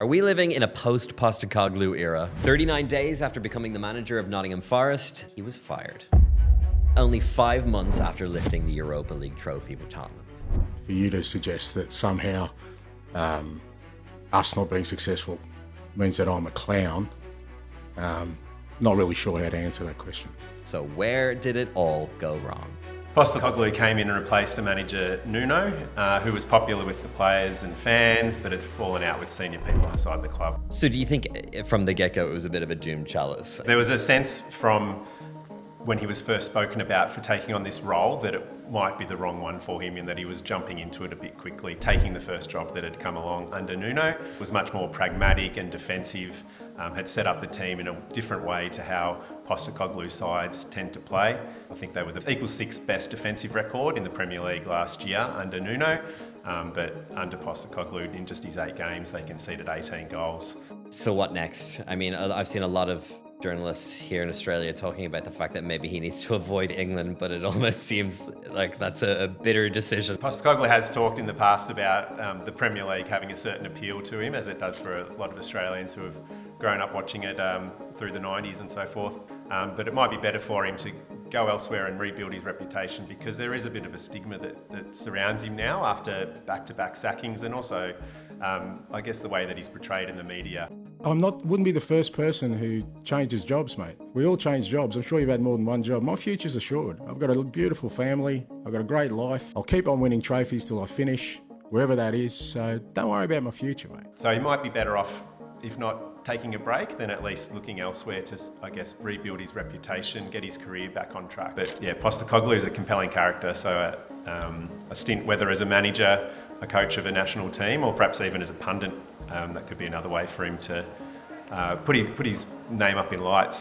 Are we living in a post-Postecoglou era? 39 days after becoming the manager of Nottingham Forest, he was fired. Only 5 months after lifting the Europa League trophy with Tottenham. For you to suggest that somehow us not being successful means that I'm a clown, not really sure how to answer that question. So where did it all go wrong? Postecoglou came in and replaced a manager, Nuno, who was popular with the players and fans, but had fallen out with senior people inside the club. So do you think from the get-go it was a bit of a doomed chalice? There was a sense from when he was first spoken about for taking on this role that it might be the wrong one for him, in that he was jumping into it a bit quickly, taking the first job that had come along under Nuno. Was much more pragmatic and defensive, had set up the team in a different way to how Postecoglou sides tend to play. I think they were the equal sixth best defensive record in the Premier League last year under Nuno, but under Postecoglou, in just his 8 games, they conceded 18 goals. So what next? I mean, I've seen a lot of journalists here in Australia talking about the fact that maybe he needs to avoid England, but it almost seems like that's a bitter decision. Postecoglou has talked in the past about the Premier League having a certain appeal to him, as it does for a lot of Australians who have grown up watching it through the 90s and so forth. But it might be better for him to go elsewhere and rebuild his reputation, because there is a bit of a stigma that surrounds him now after back-to-back sackings, and also I guess the way that he's portrayed in the media. Wouldn't be the first person who changes jobs, mate. We all change jobs. I'm sure you've had more than one job. My future's assured. I've got a beautiful family. I've got a great life. I'll keep on winning trophies till I finish, wherever that is. So don't worry about my future, mate. So he might be better off, if not taking a break, then at least looking elsewhere to, I guess, rebuild his reputation, get his career back on track. But yeah, Postecoglou is a compelling character, so a stint, whether as a manager, a coach of a national team, or perhaps even as a pundit, that could be another way for him to put his name up in lights.